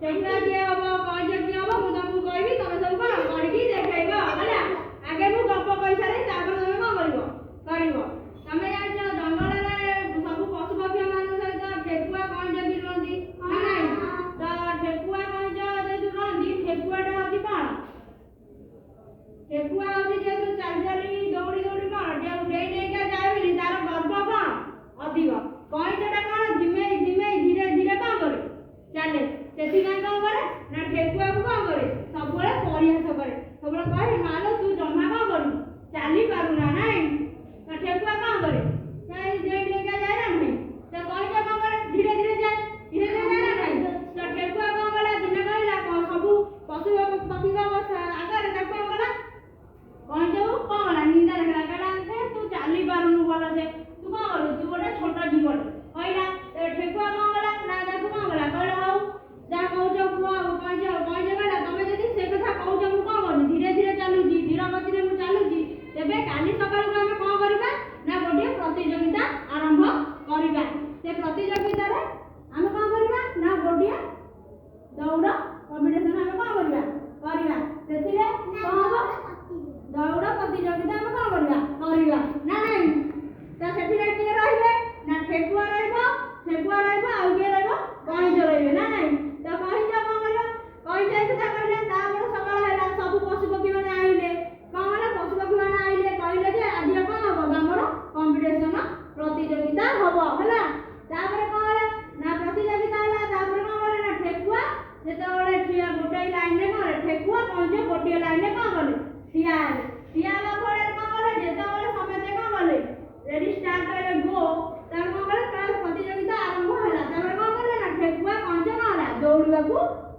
ଠେକୁଆ କିଏ ହବ କଇଁଛ କିଏ ହବ ମୁଁ ତମକୁ କହିବି ତମେ ସବୁ କଣ କରିକି ଦେଖେଇବ ହେଲା। ଆଗେ ମୁଁ ଗପ କହିସାରି ତାପରେ ତମେ କଣ କରିବ। ତମେ ଜାଣିଛ ଜଙ୍ଗଲରେ ସବୁ ପଶୁ ପକ୍ଷୀ ମାନଙ୍କ ସହିତ ଠେକୁଆ କଇଁଛ ବି ରୁହନ୍ତି ନା ନାଇଁ? ତ ଠେକୁଆ କଇଁଛ ଯେହେତୁ ରୁହନ୍ତି ଠେକୁଆଟା ହଉଛି କଣ? ଠେକୁଆ ହଉଛି ଯେହେତୁ ଚାଲି ଚାଲି ଦୌଡ଼ି ଦୌଡ଼ି କଣ ଡେଇଁ ଡେଇଁକା ଯାଏ ବୋଲି ତାର ଗର୍ବ କଣ ଅଧିକ। କଇଁଛଟା କଣ ଧିମେଇ ଧିମେଇ ଧୀରେ ଧୀରେ କଣ କରେ ଚାଲେ। ସେଥିପାଇଁ କଣ କରେ ନା ଠେକୁଆକୁ କଣ କରେ ସବୁବେଳେ ପରିହାସ କରେ। ସବୁବେଳେ କହେ ମାଲୋ ତୁ ଜମା କଣ କରିବୁ ଚାଲି ପାରୁନା ନାଇଁ। ତ ଠେକୁଆ କଣ କରେ ଡେଇଁ ଡେଇଁକା ଯାଏ ନା ନାହିଁ। ତ କଇଁଛ କଣ କରେ ଧୀରେ ଧୀରେ ଯାଏ ନା ନାହିଁ। ତ ଠେକୁଆ କଣ କଲା ଦିନେ କହିଲା ସବୁ ପଶୁ ପକ୍ଷୀଙ୍କ ଆଗରେ ତାକୁ କଣ କଲା କଇଁଛକୁ କଣ କଲା ନିନ୍ଦା ଦେଖିଲା କହିଲା ତୁ ଚାଲି ପାରୁନୁ ଭଲସେ ତୁ କଣ କରୁ ତୁ ଗୋଟେ ଛୋଟ ଜୀବଟେ କହିଲା। ଠେକୁଆ କଣ କଲା ନା ତାକୁ କଣ କଲା କହିଲା ହଉ ଯାହା କହୁଛ କୁହ। କଇଁଛ କହିଲା ତମେ ଯଦି ସେ କଥା କହୁଛ ମୁଁ କଣ କରୁଛି ଧୀରେ ଧୀରେ ଚାଲୁଛି ଧୀର ଗତିରେ ମୁଁ ଚାଲୁଛି ତେବେ କାଲି ସକାଳକୁ ଆମେ କଣ କରିବା ନା ଗୋଟିଏ ପ୍ରତିଯୋଗିତା ଆରମ୍ଭ କରିବା। ସେ ପ୍ରତିଯୋଗିତାରେ ଆମେ କଣ କରିବା ନା ଗୋଟିଏ ଦୌଡ଼ କମ୍ପିଟିସନ ଆମେ କଣ କରିବା ସେଥିରେ କଣ ହବ ଦୌଡ଼ ପ୍ରତିଯୋଗିତା ଆମେ କଣ କରିବା ନା ନାଇଁ। ତ ସେଥିରେ କିଏ ରହିବେ ନା ଠେକୁଆ ରହିବ ଆଉ କିଏ ରହିବ କଇଁଛ ରହିବେ ନା ନାଇଁ। ତ କଇଁଛ କଣ କରିବ କଇଁଛ କଥା କହିଲେ ତାପରେ ସକାଳ ହେଲା ସବୁ ପଶୁପକ୍ଷୀ ମାନେ ଆଇଲେ କଣ ହେଲା ପଶୁପକ୍ଷୀ ମାନେ ଆଇଲେ କହିଲେ ଯେ ଆଜି କଣ ହବ ଆମର କମ୍ପିଟିସନ ପ୍ରତିଯୋଗିତା ହବ ହେଲା। ତାପରେ କଣ ହେଲା ନା ପ୍ରତିଯୋଗିତା ହେଲା ତାପରେ କଣ କଲେ ନା ଠେକୁଆ ଯେତେବେଳେ ଗୋଟିଏ ଲାଇନରେ କଣ ଠେକୁଆ କଇଁଛ ଗୋଟିଏ ଲାଇନରେ କଣ କଲେ ଠିଆ ହେଲା ପରେ କଣ କଲେ ଯେତେବେଳେ ସମସ୍ତେ କଣ କଲେ ରେଡି ଷ୍ଟାର୍ଟ କଲେ ଗୋ ତାପରେ କଣ କଲେ ପ୍ରତିଯୋଗିତା ଆରମ୍ଭ ହେଲା। ତାପରେ କଣ କଲେ ନା ଠେକୁଆ କଇଁଛ କଣ ହେଲା ଦୌଡ଼ିବାକୁ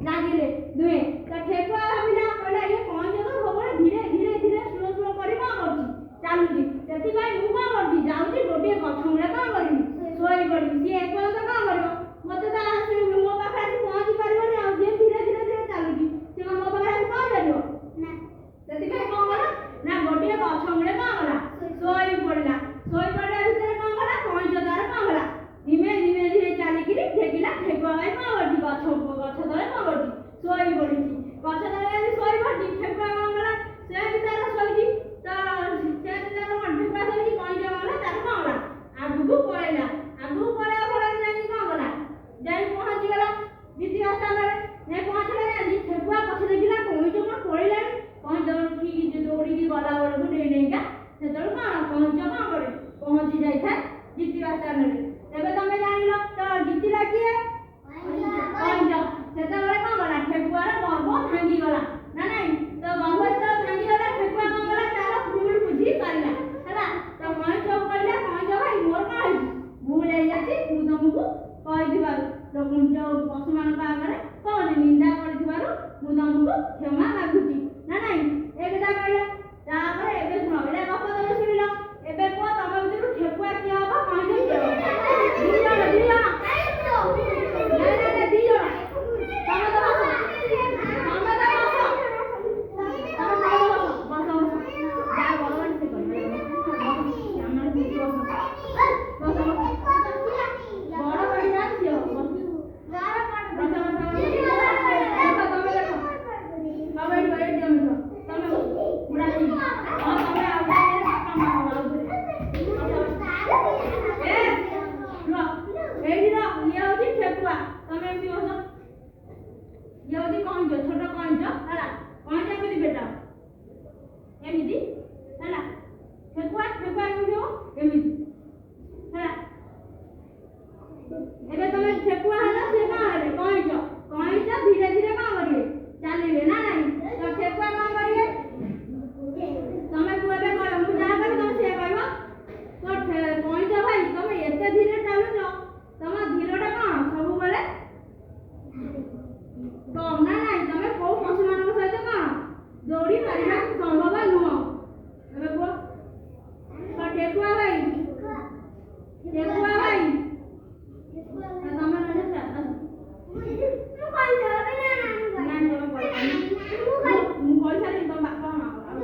ଲାଗିଲେ ଦୁହେଁ। ତ ଠେକୁଆ ଭାବିଲା କହିଲା ଇଏ କଇଁଛ ତ ସବୁବେଳେ ଧୀରେ ଧୀରେ ସ୍ଲୋ କରି କଣ କରୁଛି ଚାଲୁଛି ସେଥିପାଇଁ ମୁଁ କଣ କରୁଛି ଯାଉଛି ଗୋଟିଏ ଗଛ ମୂଳେ କଣ କରିବି ଶୋଇ ପଡ଼ିବି। ସିଏ ଏପର୍ଯ୍ୟନ୍ତ କଣ କରିବ ମତେ ତ ମୋ ପାଖରେ ଆସି ପହଞ୍ଚି ପାରିବନି ଆଉ ଯିଏ ଧୀରେ ଧୀରେ ଚାଲୁଛି ସେ ମୋ ପାଖରେ ଆସି ପହଞ୍ଚିପାରିବ ନା। ସେଥିପାଇଁ କଣ କଲା ନା ଗୋଟିଏ ଗଛ ମୂଳେ କଣ କଲା ଶୋଇ ପଡ଼ିଲା ଭିତରେ କଣ କଲା କଇଁଛ ତାର କଣ କଲା ଧୀରେ ଚାଲିକିରି ଦେଖିଲା ଠେକୁଆ ଭାଇ କଣ କରୁଛି ଗଛ ତଳେ କଣ କରୁଛି ଶୋଇ ପଡ଼ିଛି। ଗଛ ତଳେ ଯଦି ଶୋଇ ପଡ଼ିଛି ଠେକୁଆ କଣ କଲା ସେମିତି ତାର ଶୋଇଛି। ତ ସେମିତି ତାର ଠେକୁଆ ଶୋଇଛି କଇଁଛ ଗଲା ତାର କଣ କଲା ଆଗକୁ ପଳେଇବା ଫଳରେ ଯାଇକି କଣ କଲା ଯାଇ ପହଞ୍ଚିଗଲା ଦ୍ୱିତୀୟ ସ୍ଥାନରେ। ଯାଇ ପହଞ୍ଚିଲା ଯାଇକି ଠେକୁଆ ପଛେ ଦେଖିଲା କଇଁଛ କଣ ପଳେଇଲାଣି କଇଁଛ ଠିକ ଦୌଡ଼ିକି ଗଲା ବେଳକୁ ଡେଇଁକା ସେତେବେଳେ କଣ କଇଁଛ କଣ କରେ ପହଞ୍ଚି ଯାଇଥାଏ ଦ୍ୱିତୀୟ ସ୍ଥାନରେ। ତେବେ ତମେ ଜାଣିଲ ତ ଜିତିଲା କିଏ କଇଁଛ। ସେତେବେଳେ କଣ କଲା ଠେକୁଆର ଗର୍ବ ଭାଙ୍ଗିଗଲା।